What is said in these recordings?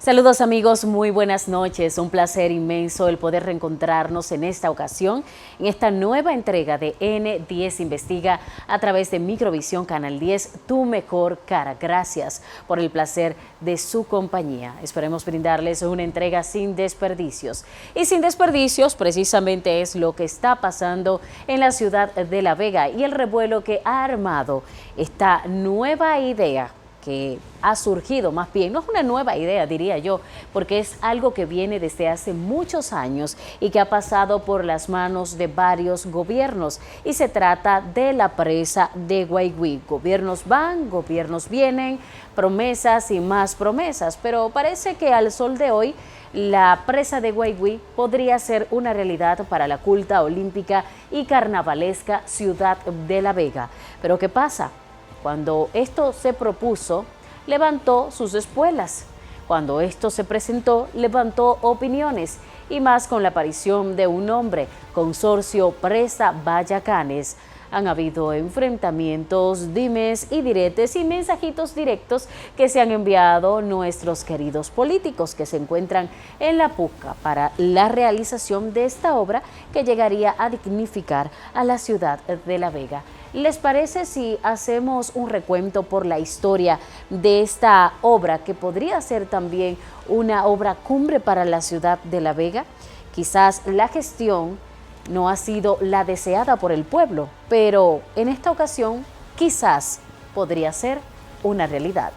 Saludos amigos, muy buenas noches. Un placer inmenso el poder reencontrarnos en esta ocasión, en esta nueva entrega de N10 Investiga a través de Microvisión Canal 10, tu mejor cara. Gracias por el placer de su compañía. Esperemos brindarles una entrega sin desperdicios. Y sin desperdicios precisamente es lo que está pasando en la ciudad de La Vega y el revuelo que ha armado esta nueva idea que ha surgido, más bien, no es una nueva idea, diría yo, porque es algo que viene desde hace muchos años y que ha pasado por las manos de varios gobiernos. Y se trata de la presa de Guaigüí. Gobiernos van, gobiernos vienen, promesas y más promesas, pero parece que al sol de hoy la presa de Guaigüí podría ser una realidad para la culta, olímpica y carnavalesca ciudad de La Vega. Pero ¿qué pasa? Cuando esto se propuso, levantó sus espuelas. Cuando esto se presentó, levantó opiniones. Y más con la aparición de un nombre, Consorcio Presa Vallacanes. Han habido enfrentamientos, dimes y diretes y mensajitos directos que se han enviado nuestros queridos políticos que se encuentran en la puja para la realización de esta obra que llegaría a dignificar a la ciudad de La Vega. ¿Les parece si hacemos un recuento por la historia de esta obra que podría ser también una obra cumbre para la ciudad de La Vega? Quizás la gestión no ha sido la deseada por el pueblo, pero en esta ocasión quizás podría ser una realidad.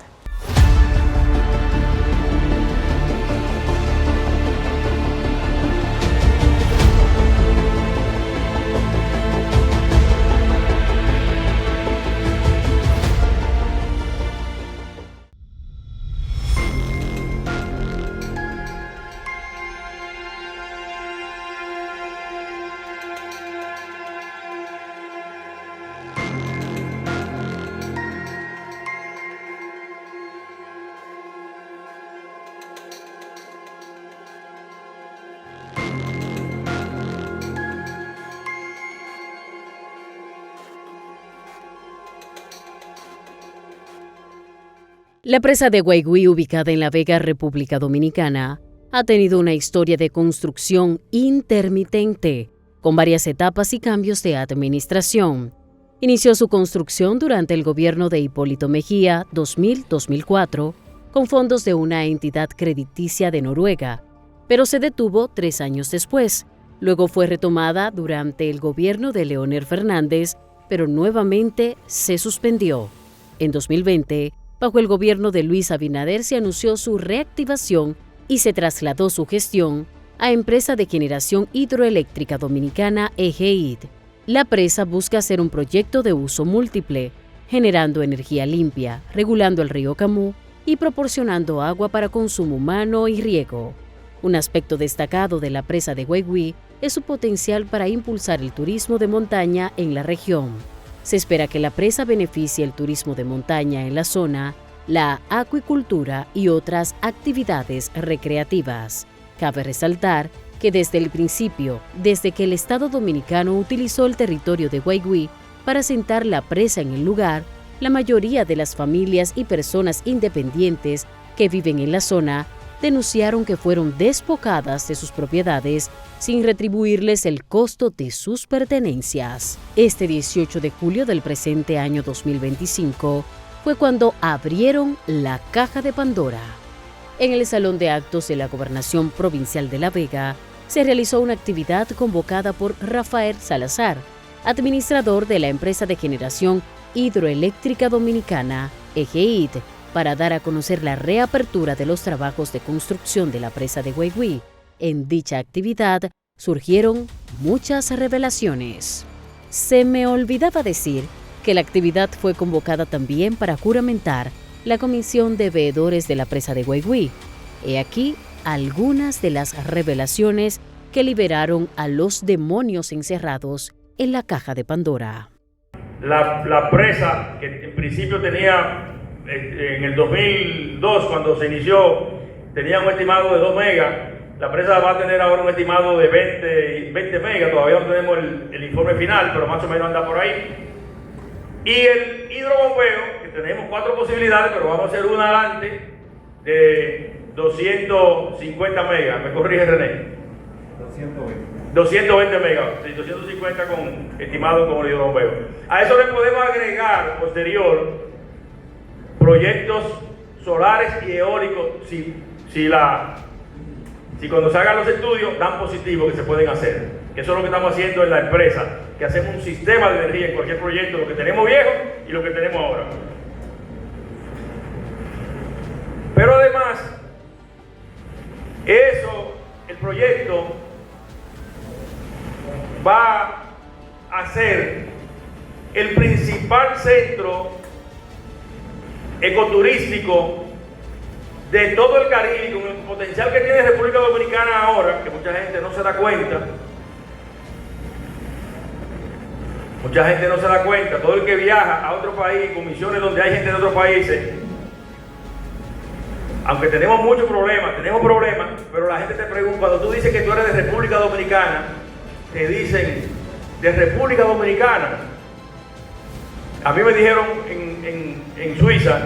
La presa de Guaigüí, ubicada en La Vega, República Dominicana, ha tenido una historia de construcción intermitente, con varias etapas y cambios de administración. Inició su construcción durante el gobierno de Hipólito Mejía, 2000-2004, con fondos de una entidad crediticia de Noruega, pero se detuvo 3 años después. Luego fue retomada durante el gobierno de Leonel Fernández, pero nuevamente se suspendió. En 2020, bajo el gobierno de Luis Abinader se anunció su reactivación y se trasladó su gestión a Empresa de Generación Hidroeléctrica Dominicana EGHID. La presa busca ser un proyecto de uso múltiple, generando energía limpia, regulando el río Camu y proporcionando agua para consumo humano y riego. Un aspecto destacado de la presa de Guaigüí es su potencial para impulsar el turismo de montaña en la región. Se espera que la presa beneficie el turismo de montaña en la zona, la acuicultura y otras actividades recreativas. Cabe resaltar que desde el principio, desde que el Estado dominicano utilizó el territorio de Guaigüí para asentar la presa en el lugar, la mayoría de las familias y personas independientes que viven en la zona denunciaron que fueron despojadas de sus propiedades sin retribuirles el costo de sus pertenencias. Este 18 de julio del presente año 2025 fue cuando abrieron la caja de Pandora. En el Salón de Actos de la Gobernación Provincial de La Vega se realizó una actividad convocada por Rafael Salazar, administrador de la Empresa de Generación Hidroeléctrica Dominicana, EGHID, para dar a conocer la reapertura de los trabajos de construcción de la presa de Guaigüí. En dicha actividad surgieron muchas revelaciones. Se me olvidaba decir que la actividad fue convocada también para juramentar la Comisión de Veedores de la presa de Guaigüí. He aquí algunas de las revelaciones que liberaron a los demonios encerrados en la caja de Pandora. La presa, que en principio tenía, en el 2002, cuando se inició, tenía un estimado de 2 megas. La presa va a tener ahora un estimado de 20 megas. Todavía no tenemos el informe final, pero más o menos anda por ahí. Y el hidrobombeo, que tenemos 4 posibilidades, pero vamos a hacer una adelante, de 250 megas, me corrige René. 220 megas, sí, 250 estimado con el bombeo. A eso le podemos agregar posterior proyectos solares y eólicos si cuando se hagan los estudios dan positivo que se pueden hacer. Eso es lo que estamos haciendo en la empresa, que hacemos un sistema de energía en cualquier proyecto, lo que tenemos viejo y lo que tenemos ahora. Pero además, el proyecto va a ser el principal centro ecoturístico de todo el Caribe, con el potencial que tiene República Dominicana ahora, que mucha gente no se da cuenta. Mucha gente no se da cuenta. Todo el que viaja a otro país, con misiones donde hay gente de otros países, aunque tenemos muchos problemas, pero la gente te pregunta, cuando tú dices que tú eres de República Dominicana, te dicen, de República Dominicana. A mí me dijeron en Suiza,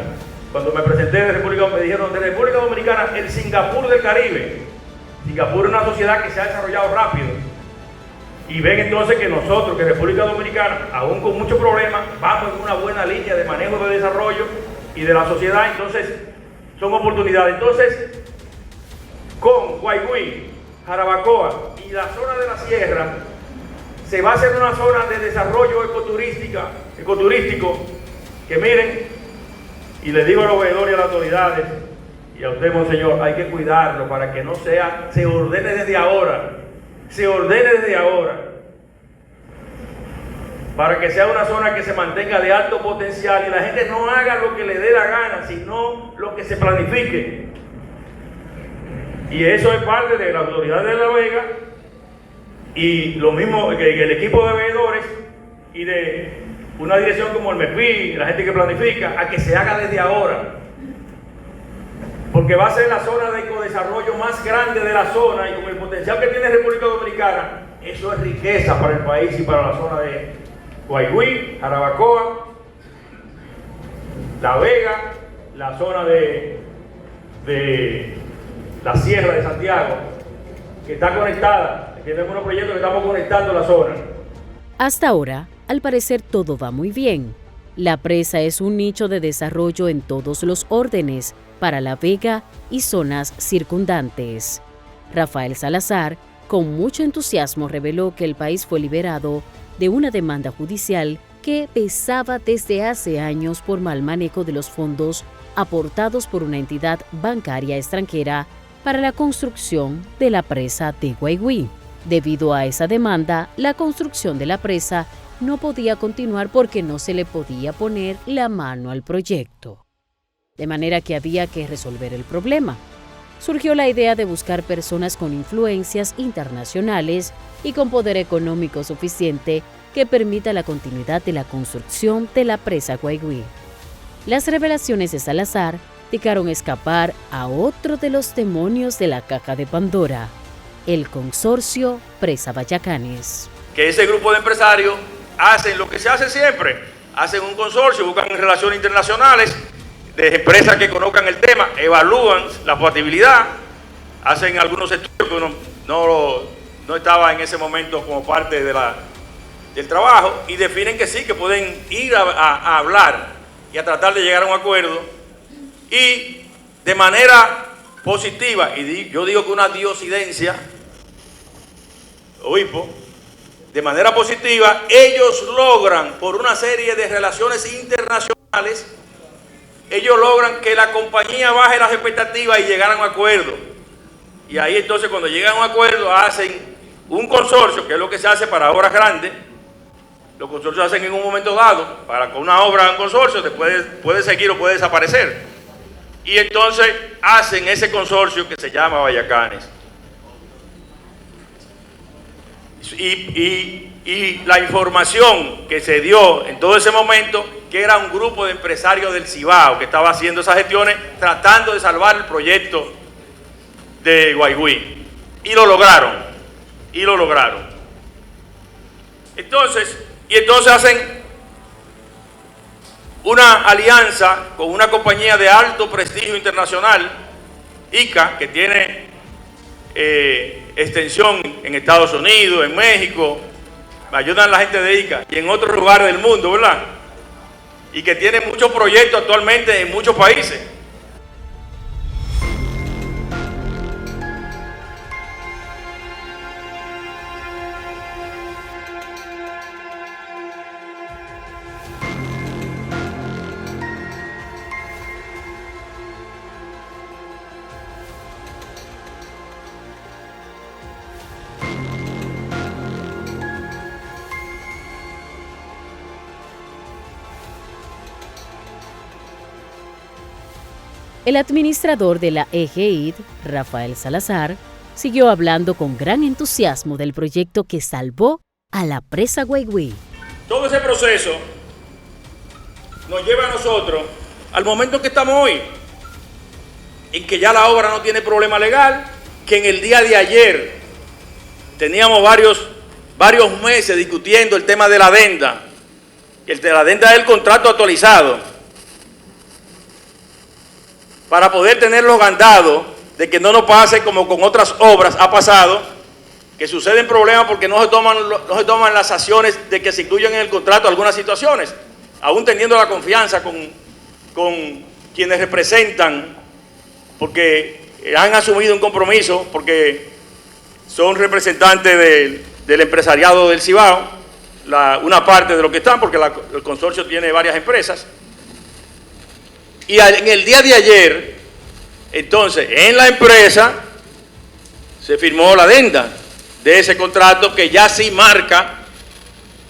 cuando me presenté de República, me dijeron, de República Dominicana, el Singapur del Caribe. Singapur es una sociedad que se ha desarrollado rápido. Y ven entonces que nosotros, que República Dominicana, aún con muchos problemas, vamos en una buena línea de manejo de desarrollo y de la sociedad. Entonces, son oportunidades. Entonces, con Guaigüí, Jarabacoa y la zona de la sierra, se va a hacer una zona de desarrollo ecoturístico, que miren, y le digo a los veedores y a las autoridades, y a usted, monseñor, hay que cuidarlo para que no sea, se ordene desde ahora, para que sea una zona que se mantenga de alto potencial y la gente no haga lo que le dé la gana, sino lo que se planifique. Y eso es parte de la autoridad de La Vega y lo mismo que el equipo de veedores y de una dirección como el MEPI, la gente que planifica, a que se haga desde ahora. Porque va a ser la zona de ecodesarrollo más grande de la zona y con el potencial que tiene República Dominicana, eso es riqueza para el país y para la zona de Guaigüí, Jarabacoa, La Vega, la zona de la Sierra de Santiago, que está conectada. Tenemos unos proyectos que estamos conectando la zona. Hasta ahora, al parecer todo va muy bien. La presa es un nicho de desarrollo en todos los órdenes para La Vega y zonas circundantes. Rafael Salazar, con mucho entusiasmo, reveló que el país fue liberado de una demanda judicial que pesaba desde hace años por mal manejo de los fondos aportados por una entidad bancaria extranjera para la construcción de la presa de Guaigüí. Debido a esa demanda, la construcción de la presa no podía continuar porque no se le podía poner la mano al proyecto. De manera que había que resolver el problema. Surgió la idea de buscar personas con influencias internacionales y con poder económico suficiente que permita la continuidad de la construcción de la presa Guaigüí. Las revelaciones de Salazar dejaron escapar a otro de los demonios de la caja de Pandora, el consorcio Presa Vallacanes. Que ese grupo de empresarios hacen lo que se hace siempre, hacen un consorcio, buscan relaciones internacionales de empresas que conozcan el tema, evalúan la factibilidad, hacen algunos estudios que uno no estaba en ese momento como parte del trabajo y definen que sí, que pueden ir a hablar y a tratar de llegar a un acuerdo y de manera positiva, y yo digo que una diosidencia, obispo, de manera positiva, ellos logran, por una serie de relaciones internacionales, ellos logran que la compañía baje las expectativas y llegar a un acuerdo. Y ahí entonces cuando llegan a un acuerdo hacen un consorcio, que es lo que se hace para obras grandes. Los consorcios se hacen en un momento dado, para con una obra, un consorcio, después puede seguir o puede desaparecer. Y entonces hacen ese consorcio que se llama Vallacanes. Y la información que se dio en todo ese momento, que era un grupo de empresarios del Cibao que estaba haciendo esas gestiones, tratando de salvar el proyecto de Guaigüí. Y lo lograron. Entonces hacen una alianza con una compañía de alto prestigio internacional ICA, que tiene extensión en Estados Unidos, en México, ayudan a la gente de ICA y en otros lugares del mundo, ¿verdad? Y que tiene muchos proyectos actualmente en muchos países. El administrador de la EGID, Rafael Salazar, siguió hablando con gran entusiasmo del proyecto que salvó a la presa Guaigüí. Todo ese proceso nos lleva a nosotros al momento que estamos hoy, en que ya la obra no tiene problema legal, que en el día de ayer teníamos varios meses discutiendo el tema de la adenda, la adenda del contrato actualizado, para poder tener los gandados de que no nos pase como con otras obras ha pasado, que suceden problemas porque no se toman las acciones de que se incluyan en el contrato algunas situaciones, aún teniendo la confianza con quienes representan, porque han asumido un compromiso, porque son representantes del empresariado del Cibao, una parte de lo que están, porque el consorcio tiene varias empresas. Y en el día de ayer, entonces, en la empresa se firmó la adenda de ese contrato que ya sí marca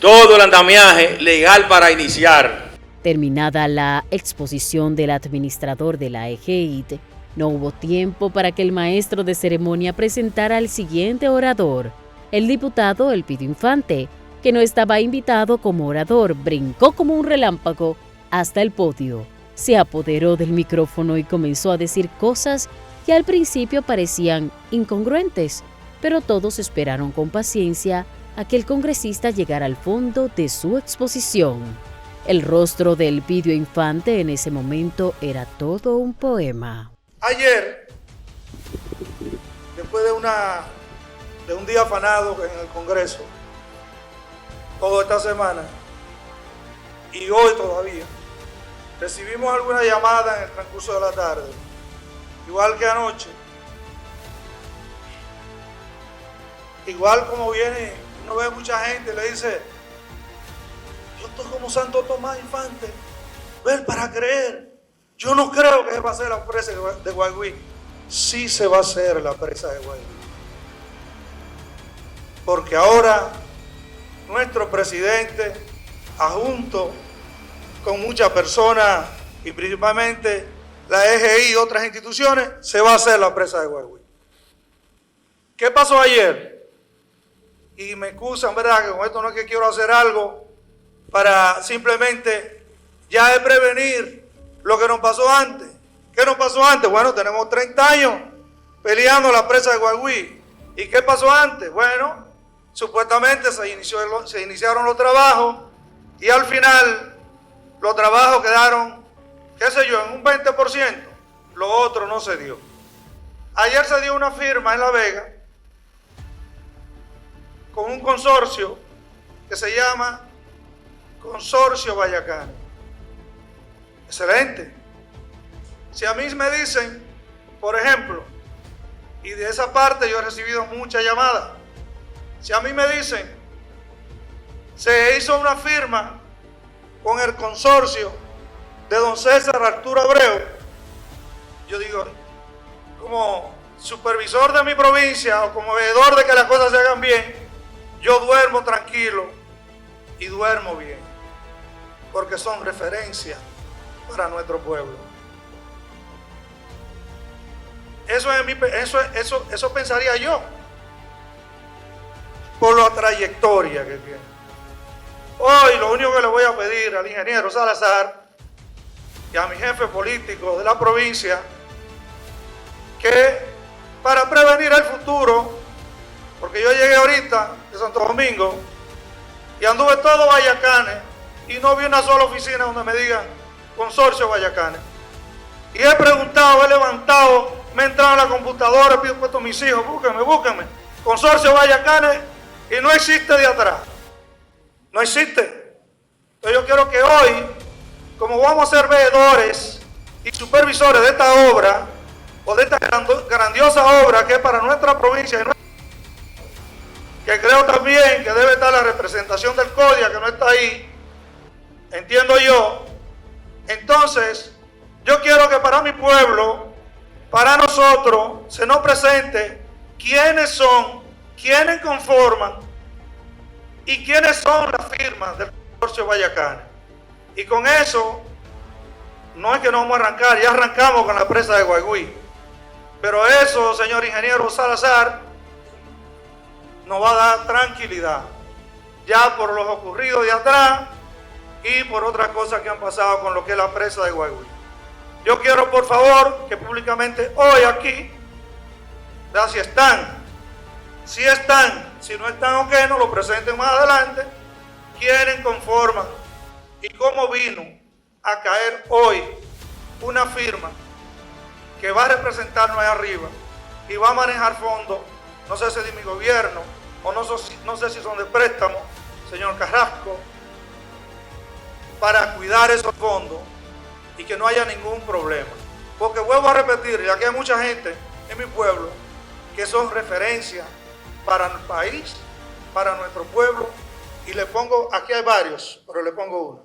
todo el andamiaje legal para iniciar. Terminada la exposición del administrador de la EGID, no hubo tiempo para que el maestro de ceremonia presentara al siguiente orador. El diputado Elpidio Infante, que no estaba invitado como orador, brincó como un relámpago hasta el podio. Se apoderó del micrófono y comenzó a decir cosas que al principio parecían incongruentes, pero todos esperaron con paciencia a que el congresista llegara al fondo de su exposición. El rostro de Elpidio Infante en ese momento era todo un poema. Ayer, después de un día afanado en el Congreso, toda esta semana, y hoy todavía, recibimos alguna llamada en el transcurso de la tarde, igual que anoche, igual como viene, uno ve mucha gente y le dice, yo estoy como Santo Tomás Infante, ver para creer, yo no creo que se va a hacer la presa de Guaigüí. Sí se va a hacer la presa de Guaigüí, porque ahora nuestro presidente, adjunto con muchas personas y principalmente la EGI y otras instituciones, se va a hacer la presa de Guaigüí. ¿Qué pasó ayer? Y me excusan, ¿verdad? Que con esto no es que quiero hacer algo para simplemente ya de prevenir lo que nos pasó antes. ¿Qué nos pasó antes? Bueno, tenemos 30 años peleando la presa de Guaigüí. ¿Y qué pasó antes? Bueno, supuestamente se iniciaron los trabajos y al final los trabajos quedaron, qué sé yo, en un 20%. Lo otro no se dio. Ayer se dio una firma en La Vega con un consorcio que se llama Consorcio Bayacane. Excelente. Si a mí me dicen, por ejemplo, y de esa parte yo he recibido muchas llamadas, si a mí me dicen, se hizo una firma con el consorcio de don César Arturo Abreu, yo digo, como supervisor de mi provincia o como veedor de que las cosas se hagan bien, yo duermo tranquilo y duermo bien, porque son referencias para nuestro pueblo. Eso pensaría yo, por la trayectoria que tiene. Hoy lo único que le voy a pedir al ingeniero Salazar y a mi jefe político de la provincia, que para prevenir el futuro, porque yo llegué ahorita de Santo Domingo y anduve todo Bayacane y no vi una sola oficina donde me digan Consorcio Bayacane. Y he preguntado, he levantado me entran a la computadora, pido puesto a mis hijos, búsquenme. Consorcio Guayacanes, y no existe de atrás. No existe. Entonces yo quiero que hoy, como vamos a ser veedores y supervisores de esta obra, o de esta grandiosa obra que es para nuestra provincia, que creo también que debe estar la representación del CODIA, que no está ahí, entiendo yo. Entonces, yo quiero que para mi pueblo, para nosotros, se nos presente quiénes son, quiénes conforman y quiénes son las firmas del Consorcio Guayacanes. Y con eso, no es que no vamos a arrancar, ya arrancamos con la presa de Guaigüí. Pero eso, señor ingeniero Salazar, nos va a dar tranquilidad, ya por los ocurridos de atrás y por otras cosas que han pasado con lo que es la presa de Guaigüí. Yo quiero, por favor, que públicamente hoy aquí, ya si están, si no están o qué, nos lo presenten más adelante, quieren, conforman y cómo vino a caer hoy una firma que va a representarnos ahí arriba y va a manejar fondos, no sé si de mi gobierno o no sé si son de préstamo, señor Carrasco, para cuidar esos fondos y que no haya ningún problema. Porque vuelvo a repetir, y aquí hay mucha gente en mi pueblo que son referencias para el país, para nuestro pueblo, y le pongo, aquí hay varios, pero le pongo uno,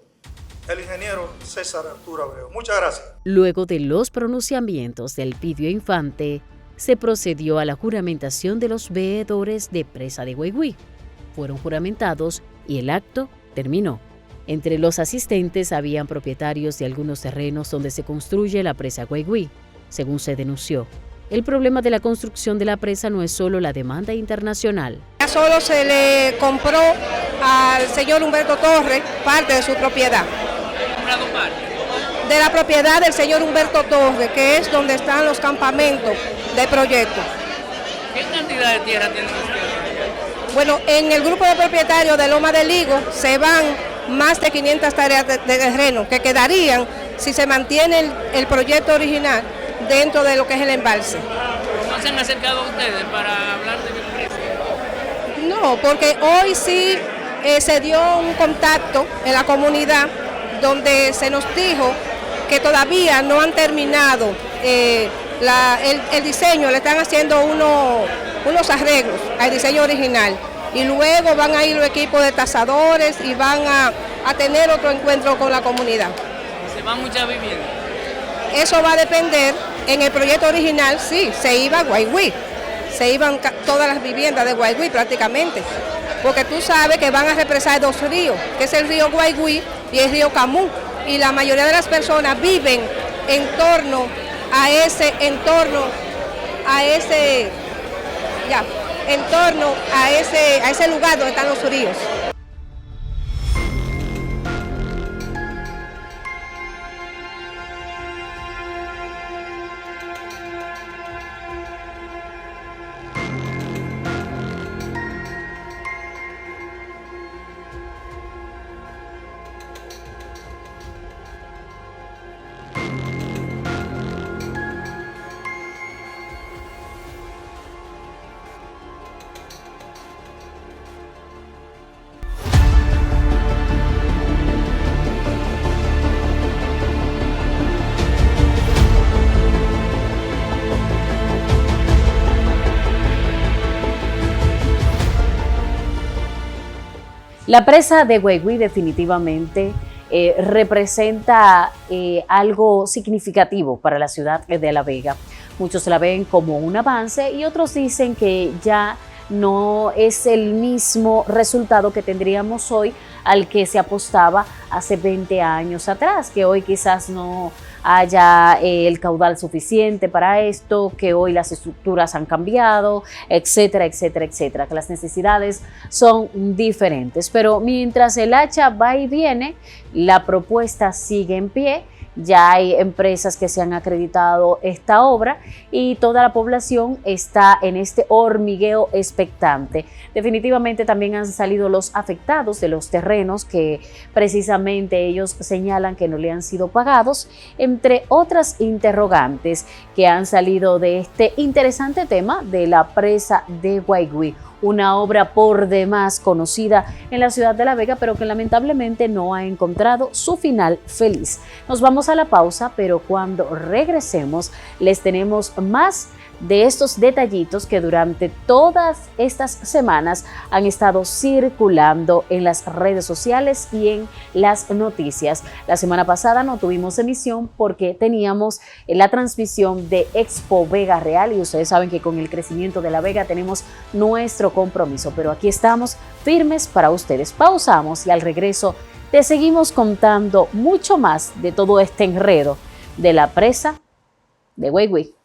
el ingeniero César Arturo Abreu. Muchas gracias. Luego de los pronunciamientos del Elpidio Infante, se procedió a la juramentación de los veedores de presa de Guaigüí. Fueron juramentados y el acto terminó. Entre los asistentes habían propietarios de algunos terrenos donde se construye la presa Guaigüí. Según se denunció, el problema de la construcción de la presa no es solo la demanda internacional. Ya solo se le compró al señor Humberto Torres parte de su propiedad. De la propiedad del señor Humberto Torres, que es donde están los campamentos del proyecto. ¿Qué cantidad de tierra tienen ustedes? Bueno, en el grupo de propietarios de Loma del Higo se van más de 500 tareas de terreno que quedarían si se mantiene el proyecto original dentro de lo que es el embalse. ¿No se han acercado a ustedes para hablar de precio? No, porque hoy sí se dio un contacto en la comunidad donde se nos dijo que todavía no han terminado el diseño, le están haciendo unos arreglos al diseño original y luego van a ir los equipos de tasadores y van a tener otro encuentro con la comunidad. ¿Se van muchas viviendas? Eso va a depender. En el proyecto original sí, se iba a Guaigüí, se iban todas las viviendas de Guaigüí prácticamente, porque tú sabes que van a represar dos ríos, que es el río Guaigüí y el río Camú, y la mayoría de las personas viven en torno a ese lugar donde están los ríos. La presa de Guaigüí definitivamente representa algo significativo para la ciudad de La Vega. Muchos la ven como un avance y otros dicen que ya no es el mismo resultado que tendríamos hoy al que se apostaba hace 20 años atrás, que hoy quizás no haya el caudal suficiente para esto, que hoy las estructuras han cambiado, etcétera, etcétera, etcétera, que las necesidades son diferentes. Pero mientras el hacha va y viene, la propuesta sigue en pie ya hay empresas que se han acreditado esta obra y toda la población está en este hormigueo expectante. Definitivamente también han salido los afectados de los terrenos que precisamente ellos señalan que no le han sido pagados, entre otras interrogantes que han salido de este interesante tema de la presa de Guaigüí, una obra por demás conocida en la ciudad de La Vega, pero que lamentablemente no ha encontrado su final feliz. Nos vamos a la pausa, pero cuando regresemos les tenemos más de estos detallitos que durante todas estas semanas han estado circulando en las redes sociales y en las noticias. La semana pasada no tuvimos emisión porque teníamos la transmisión de Expo Vega Real y ustedes saben que con el crecimiento de La Vega tenemos nuestro compromiso, pero aquí estamos firmes para ustedes. Pausamos y al regreso te seguimos contando mucho más de todo este enredo de la presa de Guaigüí.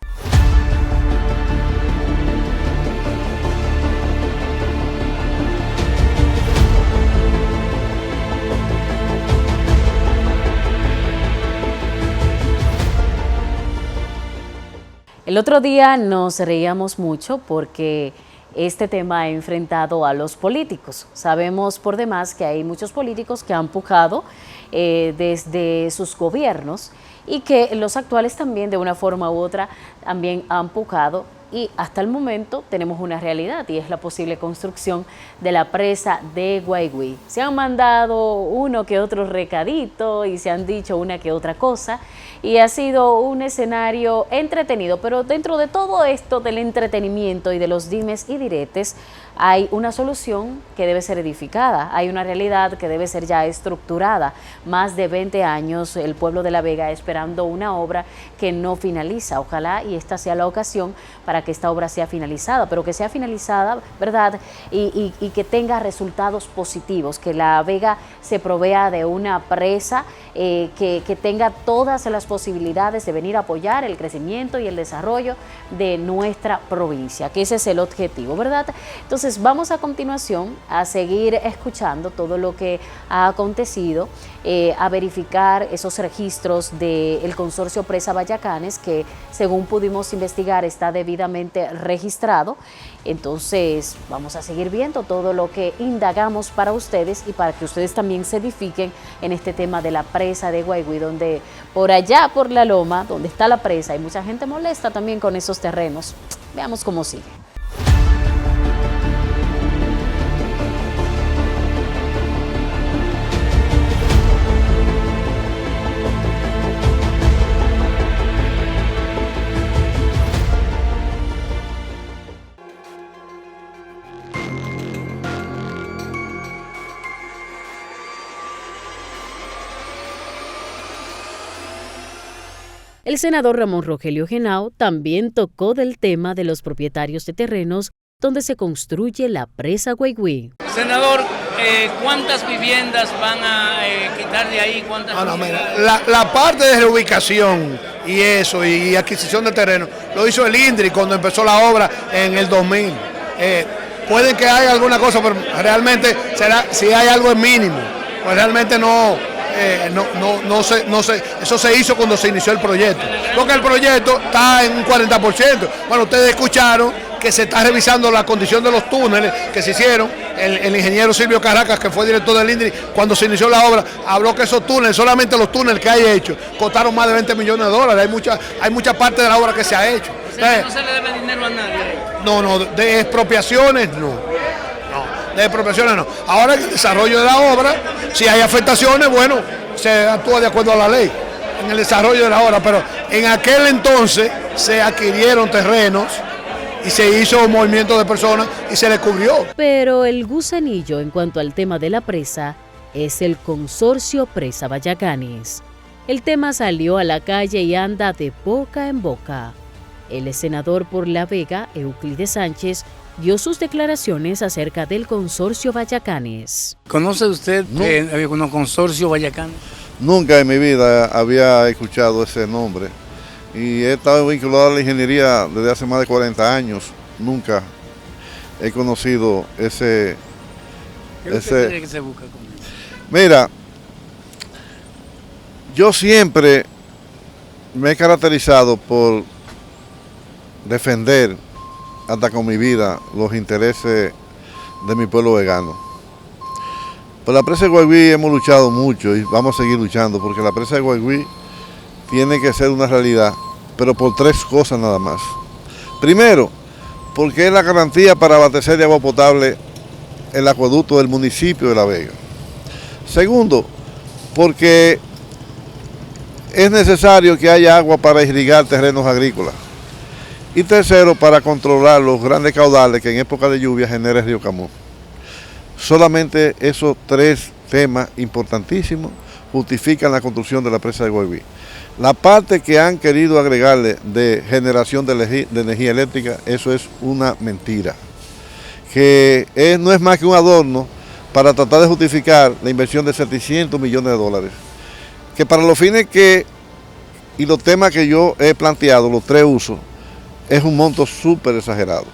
El otro día nos reíamos mucho porque este tema ha enfrentado a los políticos. Sabemos por demás que hay muchos políticos que han pujado desde sus gobiernos y que los actuales también de una forma u otra también han pujado, y hasta el momento tenemos una realidad y es la posible construcción de la presa de Guaigüí. Se han mandado uno que otro recadito y se han dicho una que otra cosa y ha sido un escenario entretenido, pero dentro de todo esto del entretenimiento y de los dimes y diretes hay una solución que debe ser edificada, hay una realidad que debe ser ya estructurada. Más de 20 años el pueblo de La Vega esperando una obra que no finaliza. Ojalá y esta sea la ocasión para que esta obra sea finalizada, pero que sea finalizada, ¿verdad? Y que tenga resultados positivos, que La Vega se provea de una presa que tenga todas las posibilidades de venir a apoyar el crecimiento y el desarrollo de nuestra provincia, que ese es el objetivo, ¿verdad? Entonces vamos a continuación a seguir escuchando todo lo que ha acontecido, a verificar esos registros del consorcio Presa Vallacanes, que según pudimos investigar está debidamente registrado. Entonces vamos a seguir viendo todo lo que indagamos para ustedes y para que ustedes también se edifiquen en este tema de la presa de Guaigüí, donde por allá por la loma, donde está la presa, hay mucha gente molesta también con esos terrenos. Veamos cómo sigue. El senador Ramón Rogelio Henao también tocó del tema de los propietarios de terrenos donde se construye la presa Guaigüí. Senador, ¿cuántas viviendas van a quitar de ahí? Mira, la parte de reubicación y eso, y adquisición de terreno, lo hizo el INDRI cuando empezó la obra en el 2000. Puede que haya alguna cosa, pero realmente si hay algo es mínimo, pues realmente no sé, eso se hizo cuando se inició el proyecto, porque el proyecto está en un 40%. Bueno, ustedes escucharon que se está revisando la condición de los túneles que se hicieron. El ingeniero Silvio Caracas, que fue director del INDRI, cuando se inició la obra, habló que esos túneles, solamente los túneles que hay hechos, costaron más de 20 millones de dólares. Hay mucha parte de la obra que se ha hecho. No se le debe dinero a nadie. No, de expropiaciones no. De expropiaciones no. Ahora en el desarrollo de la obra, si hay afectaciones, bueno, se actúa de acuerdo a la ley en el desarrollo de la obra, pero en aquel entonces se adquirieron terrenos y se hizo un movimiento de personas y se les cubrió. Pero el gusanillo en cuanto al tema de la presa es el consorcio Presa Vallacanes. El tema salió a la calle y anda de boca en boca. El senador por La Vega, Euclides Sánchez, dio sus declaraciones acerca del consorcio Vallacanes. ¿Conoce usted que había un consorcio Vallacanes? Nunca en mi vida había escuchado ese nombre y he estado vinculado a la ingeniería desde hace más de 40 años. Nunca he conocido ese... ¿Qué usted cree que se busca con eso? Mira, yo siempre me he caracterizado por defender hasta con mi vida los intereses de mi pueblo vegano. Por la presa de Guaiguí hemos luchado mucho y vamos a seguir luchando porque la presa de Guaiguí tiene que ser una realidad, pero por 3 cosas nada más. Primero, porque es la garantía para abastecer de agua potable el acueducto del municipio de La Vega. Segundo, porque es necesario que haya agua para irrigar terrenos agrícolas. Y tercero, para controlar los grandes caudales que en época de lluvia genera el río Camus. Solamente esos 3 temas importantísimos justifican la construcción de la presa de Guaiguí. La parte que han querido agregarle de generación de energía eléctrica, eso es una mentira. Que no es más que un adorno para tratar de justificar la inversión de 700 millones de dólares. Que para los fines y los temas que yo he planteado, los 3 usos, es un monto súper exagerado.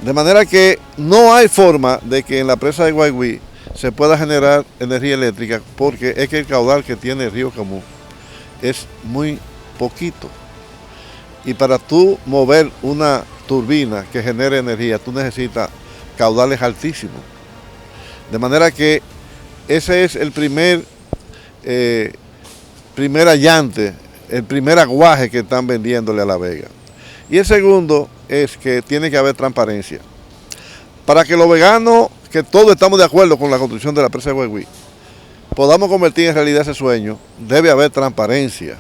De manera que no hay forma de que en la presa de Guaiguí se pueda generar energía eléctrica porque es que el caudal que tiene el río Camus es muy poquito. Y para tú mover una turbina que genere energía, tú necesitas caudales altísimos. De manera que ese es el primer allante, el primer aguaje que están vendiéndole a La Vega. Y el segundo es que tiene que haber transparencia. Para que los veganos, que todos estamos de acuerdo con la construcción de la presa de Guaiguí, podamos convertir en realidad ese sueño, debe haber transparencia.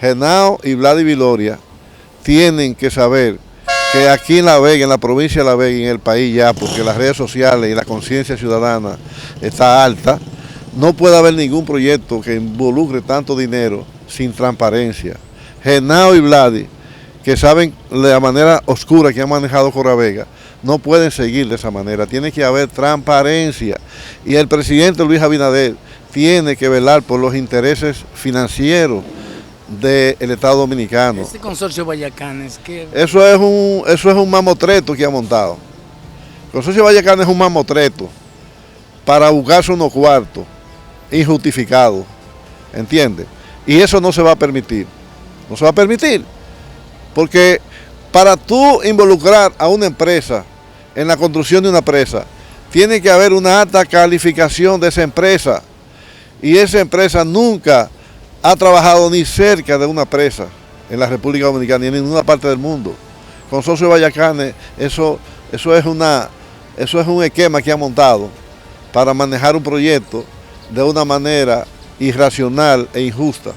Henao y Vladi Viloria tienen que saber que aquí en La Vega, en la provincia de La Vega y en el país ya, porque las redes sociales y la conciencia ciudadana está alta, no puede haber ningún proyecto que involucre tanto dinero sin transparencia. Henao y Vladi, que saben la manera oscura que han manejado Corravega, no pueden seguir de esa manera. Tiene que haber transparencia. Y el presidente Luis Abinader tiene que velar por los intereses financieros del Estado Dominicano. Este consorcio Vallacanes, ¿qué? Eso es un mamotreto que ha montado. El consorcio Vallacanes es un mamotreto para buscarse unos cuartos injustificados, ¿entiendes? Y eso no se va a permitir. No se va a permitir. Porque para tú involucrar a una empresa en la construcción de una presa, tiene que haber una alta calificación de esa empresa. Y esa empresa nunca ha trabajado ni cerca de una presa en la República Dominicana ni en ninguna parte del mundo. Consorcio Vallacanes, eso es un esquema que ha montado para manejar un proyecto de una manera irracional e injusta.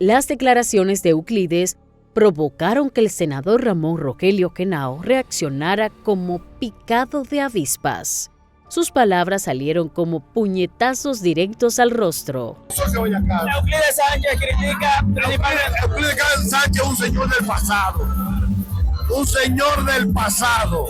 Las declaraciones de Euclides provocaron que el senador Ramón Rogelio Henao reaccionara como picado de avispas. Sus palabras salieron como puñetazos directos al rostro. Euclides Sánchez critica... Euclides Sánchez es un señor del pasado. Un señor del pasado.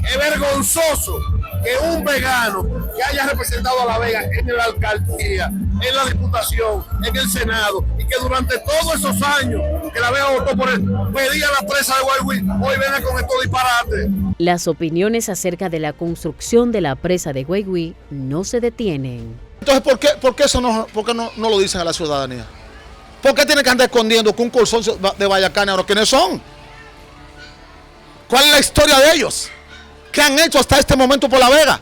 Es vergonzoso que un vegano que haya representado a La Vega en la alcaldía, en la diputación, en el Senado, y que durante todos esos años que La Vega votó por él, pedía la presa de Guaiguí, hoy venga con estos disparates. Las opiniones acerca de la construcción de la presa de Guaiguí no se detienen. Entonces, ¿por qué eso no lo dicen a la ciudadanía? ¿Por qué tienen que andar escondiendo que un consorcio de Vallacanes, ahora quiénes son? ¿Cuál es la historia de ellos? ¿Qué han hecho hasta este momento por La Vega?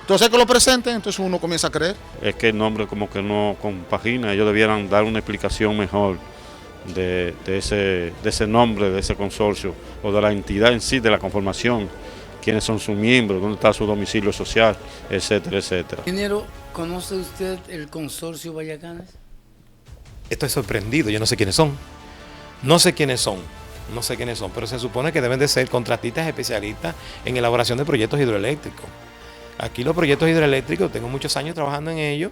Entonces que lo presenten, entonces uno comienza a creer. Es que el nombre como que no compagina, ellos debieran dar una explicación mejor de ese nombre, de ese consorcio, o de la entidad en sí, de la conformación, quiénes son sus miembros, dónde está su domicilio social, etcétera, etcétera. Ingeniero, ¿conoce usted el consorcio Vallacanes? Estoy sorprendido, yo no sé quiénes son. No sé quiénes son, pero se supone que deben de ser contratistas especialistas en elaboración de proyectos hidroeléctricos. Aquí los proyectos hidroeléctricos, tengo muchos años trabajando en ellos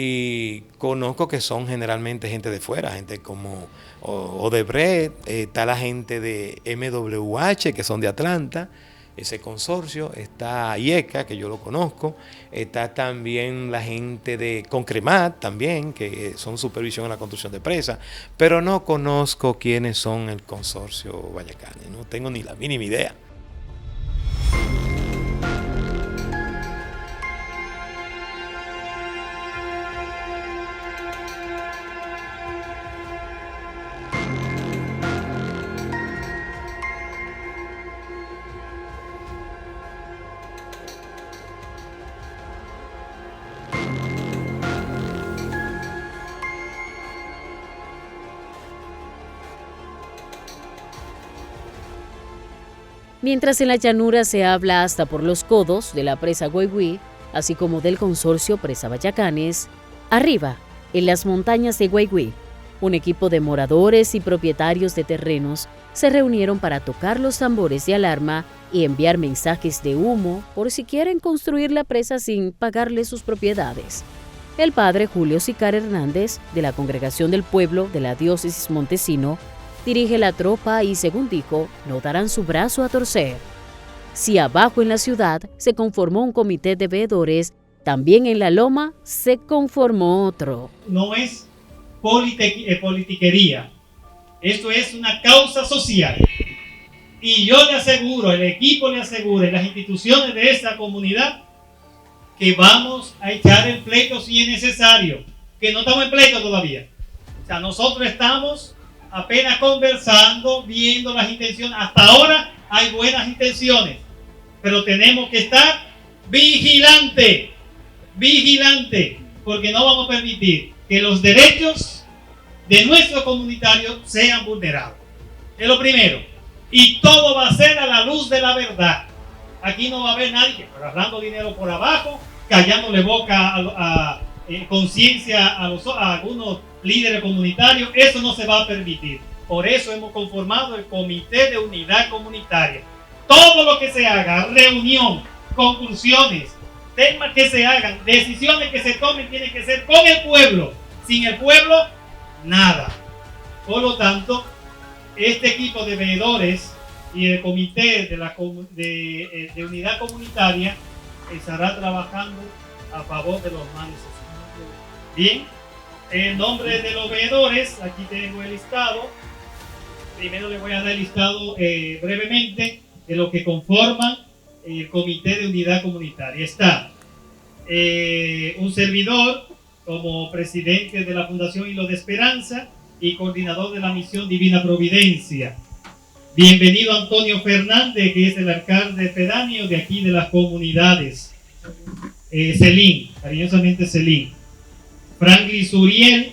y conozco que son generalmente gente de fuera, gente como Odebrecht, está la gente de MWH, que son de Atlanta, ese consorcio, está IECA, que yo lo conozco, está también la gente de Concremat, también, que son supervisión en la construcción de presas, pero no conozco quiénes son el consorcio Guayacanes, no tengo ni la mínima idea. Mientras en la llanura se habla hasta por los codos de la presa Guaigüí, así como del consorcio Presa Guayacanes, arriba, en las montañas de Guaigüí, un equipo de moradores y propietarios de terrenos se reunieron para tocar los tambores de alarma y enviar mensajes de humo por si quieren construir la presa sin pagarle sus propiedades. El padre Julio Sicar Hernández, de la Congregación del Pueblo de la Diócesis Montesino, dirige la tropa y, según dijo, no darán su brazo a torcer. Si abajo en la ciudad se conformó un comité de veedores, también en la loma se conformó otro. No es politiquería, esto es una causa social. Y yo le aseguro, el equipo le asegura, las instituciones de esta comunidad, que vamos a echar el pleito si es necesario, que no estamos en pleito todavía. O sea, nosotros estamos apenas conversando, viendo las intenciones. Hasta ahora hay buenas intenciones, pero tenemos que estar vigilante, porque no vamos a permitir que los derechos de nuestros comunitarios sean vulnerados. Es lo primero. Y todo va a ser a la luz de la verdad. Aquí no va a haber nadie agarrando dinero por abajo, callándole boca a conciencia a algunos líderes comunitarios. Eso no se va a permitir. Por eso hemos conformado el Comité de Unidad Comunitaria. Todo lo que se haga, reunión, conclusiones, temas que se hagan, decisiones que se tomen, tienen que ser con el pueblo. Sin el pueblo, nada. Por lo tanto, este equipo de veedores y el Comité de Unidad Comunitaria estará trabajando a favor de los más necesitados. Bien, en nombre de los veedores, aquí tengo el listado. Primero les voy a dar el listado brevemente de lo que conforman el Comité de Unidad Comunitaria. Está un servidor como presidente de la Fundación Hilo de Esperanza y coordinador de la Misión Divina Providencia. Bienvenido Antonio Fernández, que es el alcalde pedáneo de aquí de las comunidades. Celín, cariñosamente Celín. Franklin Suriel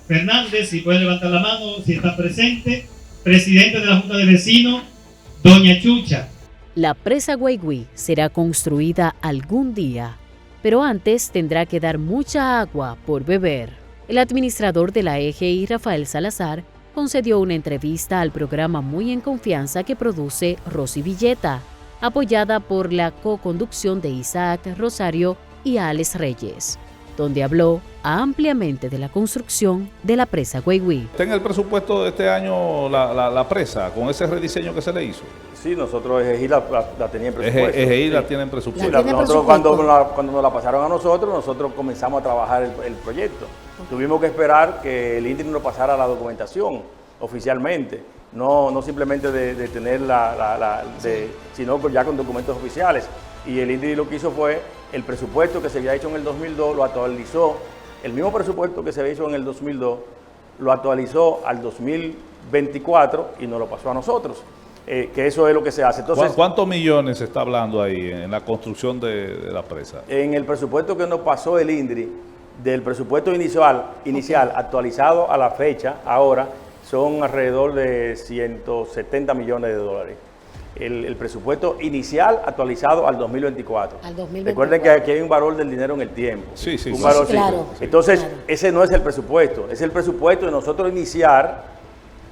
Fernández, si puede levantar la mano, si está presente. Presidente de la Junta de Vecinos, Doña Chucha. La presa Guaigüí será construida algún día, pero antes tendrá que dar mucha agua por beber. El administrador de la EGI, Rafael Salazar, concedió una entrevista al programa Muy en Confianza que produce Rosy Villeta, apoyada por la co-conducción de Isaac Rosario y Alex Reyes, donde habló ampliamente de la construcción de la presa Guaigüí. ¿Está en el presupuesto de este año la presa, con ese rediseño que se le hizo? Sí, nosotros EGI la tenía en presupuesto. EGI la tiene en presupuesto. Sí, nosotros cuando nos la pasaron a nosotros comenzamos a trabajar el proyecto. Tuvimos que esperar que el INDRI nos pasara la documentación oficialmente, no simplemente de tener sino ya con documentos oficiales. Y el INDRI lo que hizo fue, el presupuesto que se había hecho en el 2002 lo actualizó, el mismo presupuesto que se había hecho en el 2002 lo actualizó al 2024 y nos lo pasó a nosotros. Que eso es lo que se hace. Entonces, ¿cuántos millones se está hablando ahí en la construcción de la presa? En el presupuesto que nos pasó el INDRI, del presupuesto inicial actualizado a la fecha, ahora son alrededor de 170 millones de dólares. El presupuesto inicial actualizado al 2024. Recuerden que aquí hay un valor del dinero en el tiempo. Sí, claro. Entonces, ese no es el presupuesto, es el presupuesto de nosotros iniciar,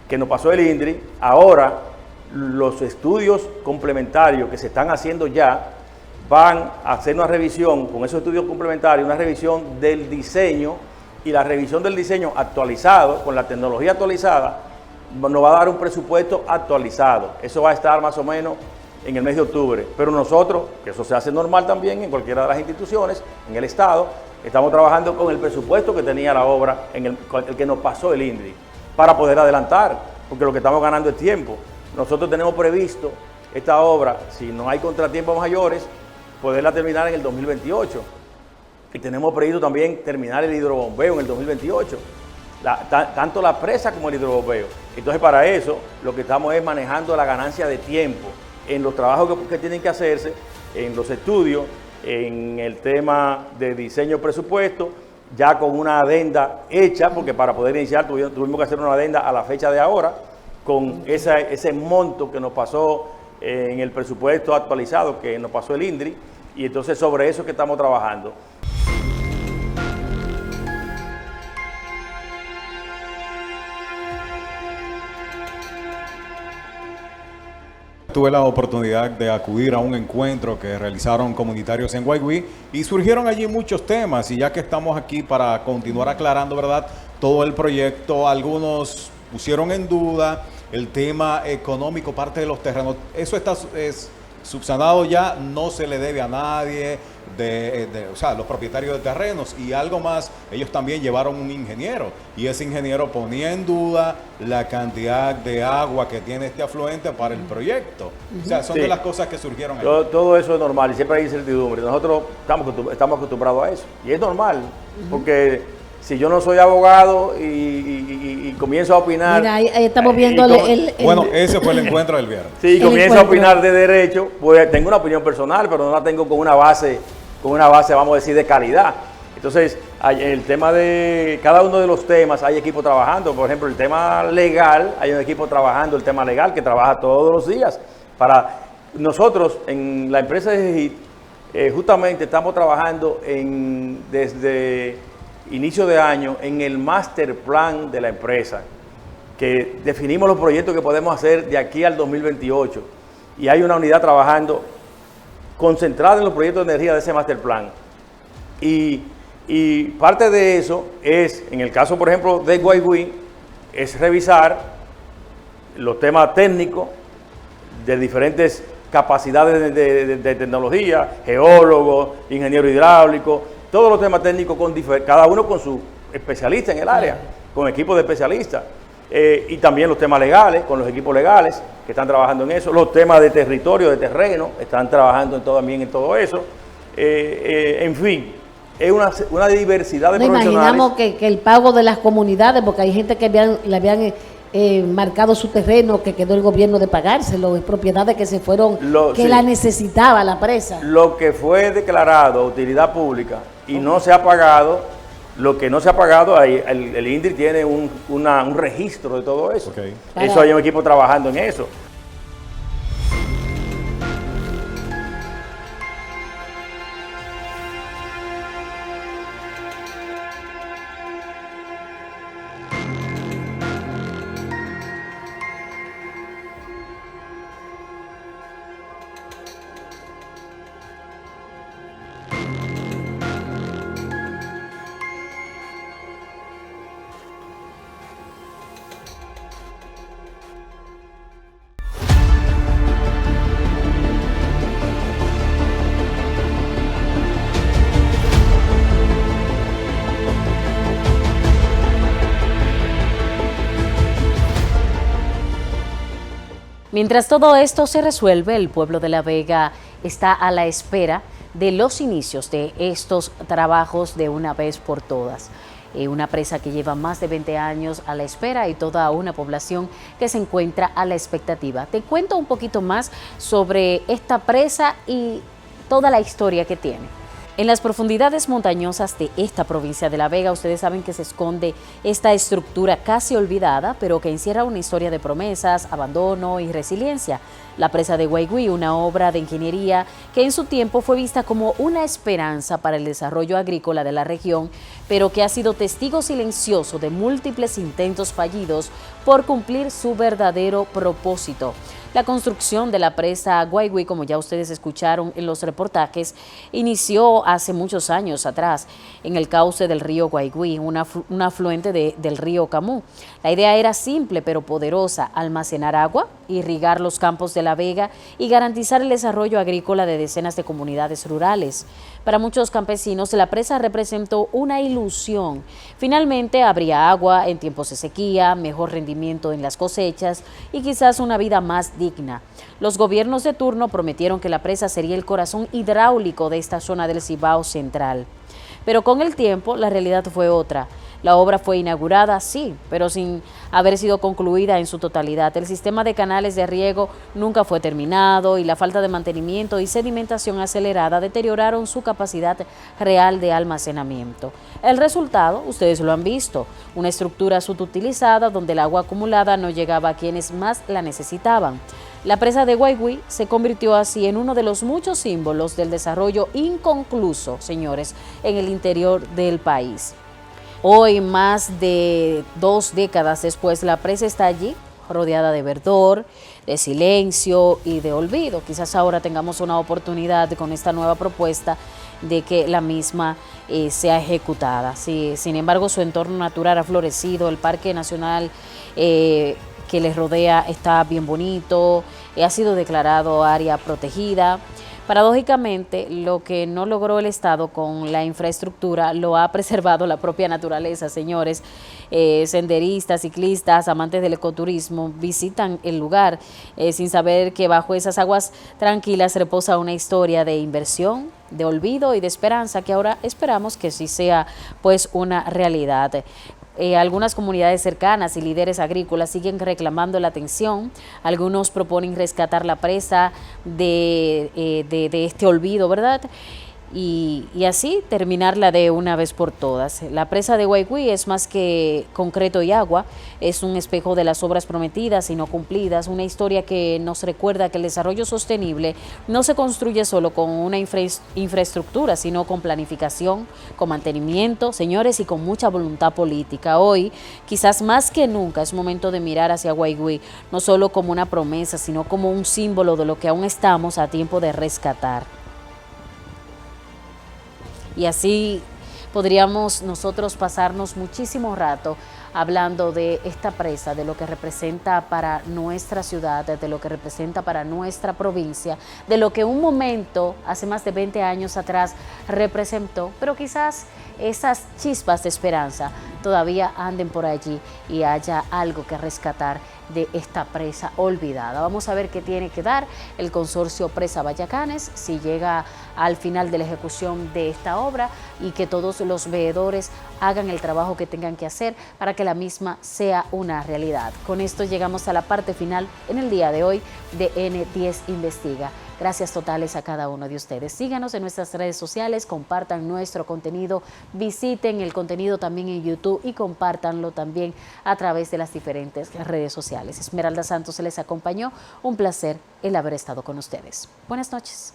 que nos pasó el INDRI. Ahora, los estudios complementarios que se están haciendo ya van a hacer una revisión con esos estudios complementarios, una revisión del diseño, y la revisión del diseño actualizado, con la tecnología actualizada, nos va a dar un presupuesto actualizado. Eso va a estar más o menos en el mes de octubre. Pero nosotros, que eso se hace normal también en cualquiera de las instituciones, en el Estado, estamos trabajando con el presupuesto que tenía la obra, el que nos pasó el INDRI, para poder adelantar, porque lo que estamos ganando es tiempo. Nosotros tenemos previsto esta obra, si no hay contratiempos mayores, poderla terminar en el 2028. Y tenemos previsto también terminar el hidrobombeo en el 2028. Tanto la presa como el hidrobombeo. Entonces, para eso, lo que estamos es manejando la ganancia de tiempo en los trabajos que tienen que hacerse, en los estudios, en el tema de diseño presupuesto, ya con una adenda hecha, porque para poder iniciar tuvimos que hacer una adenda a la fecha de ahora, con ese monto que nos pasó en el presupuesto actualizado que nos pasó el INDRI, y entonces sobre eso que estamos trabajando. Tuve la oportunidad de acudir a un encuentro que realizaron comunitarios en Guaiguí y surgieron allí muchos temas, y ya que estamos aquí para continuar aclarando, ¿verdad?, todo el proyecto, algunos pusieron en duda el tema económico, parte de los terrenos. Eso está subsanado ya, no se le debe a nadie, o sea, los propietarios de terrenos. Y algo más, ellos también llevaron un ingeniero, y ese ingeniero ponía en duda la cantidad de agua que tiene este afluente para el proyecto. O sea, son de las cosas que surgieron ahí. Todo eso es normal y siempre hay incertidumbre. Nosotros estamos acostumbrados a eso, y es normal, porque si yo no soy abogado y comienzo a opinar... Mira, ahí estamos viendo Bueno, ese fue el encuentro del viernes. Sí, comienzo a opinar de derecho, pues tengo una opinión personal, pero no la tengo con una base, vamos a decir, de calidad. Entonces, el tema de cada uno de los temas, hay equipos trabajando. Por ejemplo, el tema legal, hay un equipo trabajando el tema legal que trabaja todos los días. Para nosotros, en la empresa de GEGIT, justamente estamos trabajando desde inicio de año en el master plan de la empresa, que definimos los proyectos que podemos hacer de aquí al 2028, y hay una unidad trabajando concentrada en los proyectos de energía de ese master plan, y parte de eso es, en el caso por ejemplo de Guaiguí, es revisar los temas técnicos de diferentes capacidades de tecnología, geólogos, ingeniero hidráulico, todos los temas técnicos, cada uno con su especialista en el área, con equipos de especialistas. Y también los temas legales, con los equipos legales que están trabajando en eso. Los temas de territorio, de terreno, están trabajando también en todo eso. En fin, es una diversidad de profesionales. Imaginamos que el pago de las comunidades, porque hay gente que le habían marcado su terreno, que quedó el gobierno de pagárselo, es propiedades que se fueron, la necesitaba la presa. Lo que fue declarado utilidad pública y no se ha pagado, lo que no se ha pagado, ahí el INDRI tiene un registro de todo eso. Eso hay un equipo trabajando en eso. Mientras todo esto se resuelve, el pueblo de La Vega está a la espera de los inicios de estos trabajos de una vez por todas. Una presa que lleva más de 20 años a la espera y toda una población que se encuentra a la expectativa. Te cuento un poquito más sobre esta presa y toda la historia que tiene. En las profundidades montañosas de esta provincia de La Vega, ustedes saben que se esconde esta estructura casi olvidada, pero que encierra una historia de promesas, abandono y resiliencia. La presa de Guaiguí, una obra de ingeniería que en su tiempo fue vista como una esperanza para el desarrollo agrícola de la región, pero que ha sido testigo silencioso de múltiples intentos fallidos por cumplir su verdadero propósito. La construcción de la presa Guaigüí, como ya ustedes escucharon en los reportajes, inició hace muchos años atrás en el cauce del río Guaigüí, un afluente del río Camú. La idea era simple pero poderosa: almacenar agua, irrigar los campos de La Vega y garantizar el desarrollo agrícola de decenas de comunidades rurales. Para muchos campesinos, la presa representó una ilusión. Finalmente habría agua en tiempos de sequía, mejor rendimiento en las cosechas y quizás una vida más digna. Los gobiernos de turno prometieron que la presa sería el corazón hidráulico de esta zona del Cibao Central. Pero con el tiempo la realidad fue otra. La obra fue inaugurada, sí, pero sin haber sido concluida en su totalidad. El sistema de canales de riego nunca fue terminado y la falta de mantenimiento y sedimentación acelerada deterioraron su capacidad real de almacenamiento. El resultado, ustedes lo han visto, una estructura subutilizada donde el agua acumulada no llegaba a quienes más la necesitaban. La presa de Guaigüí se convirtió así en uno de los muchos símbolos del desarrollo inconcluso, señores, en el interior del país. Hoy, más de 2 décadas después, la presa está allí, rodeada de verdor, de silencio y de olvido. Quizás ahora tengamos una oportunidad con esta nueva propuesta de que la misma sea ejecutada. Sí, sin embargo, su entorno natural ha florecido, el Parque Nacional que les rodea está bien bonito, ha sido declarado área protegida. Paradójicamente, lo que no logró el Estado con la infraestructura lo ha preservado la propia naturaleza, señores. Senderistas, ciclistas, amantes del ecoturismo visitan el lugar sin saber que bajo esas aguas tranquilas reposa una historia de inversión, de olvido y de esperanza que ahora esperamos que sí sea pues una realidad. Algunas comunidades cercanas y líderes agrícolas siguen reclamando la atención. Algunos proponen rescatar la presa de este olvido, ¿verdad? Y así terminarla de una vez por todas. La presa de Guaigüí es más que concreto y agua, es un espejo de las obras prometidas y no cumplidas, una historia que nos recuerda que el desarrollo sostenible no se construye solo con una infraestructura, sino con planificación, con mantenimiento, señores, y con mucha voluntad política. Hoy, quizás más que nunca, es momento de mirar hacia Guaigüí, no solo como una promesa, sino como un símbolo de lo que aún estamos a tiempo de rescatar. Y así podríamos nosotros pasarnos muchísimo rato hablando de esta presa, de lo que representa para nuestra ciudad, de lo que representa para nuestra provincia, de lo que un momento, hace más de 20 años atrás, representó, pero quizás esas chispas de esperanza todavía anden por allí y haya algo que rescatar de esta presa olvidada. Vamos a ver qué tiene que dar el consorcio Presa Vallacanes si llega al final de la ejecución de esta obra y que todos los veedores hagan el trabajo que tengan que hacer para que la misma sea una realidad. Con esto llegamos a la parte final en el día de hoy de N10 Investiga. Gracias totales a cada uno de ustedes. Síganos en nuestras redes sociales, compartan nuestro contenido, visiten el contenido también en YouTube y compártanlo también a través de las diferentes redes sociales. Esmeralda Santos se les acompañó. Un placer el haber estado con ustedes. Buenas noches.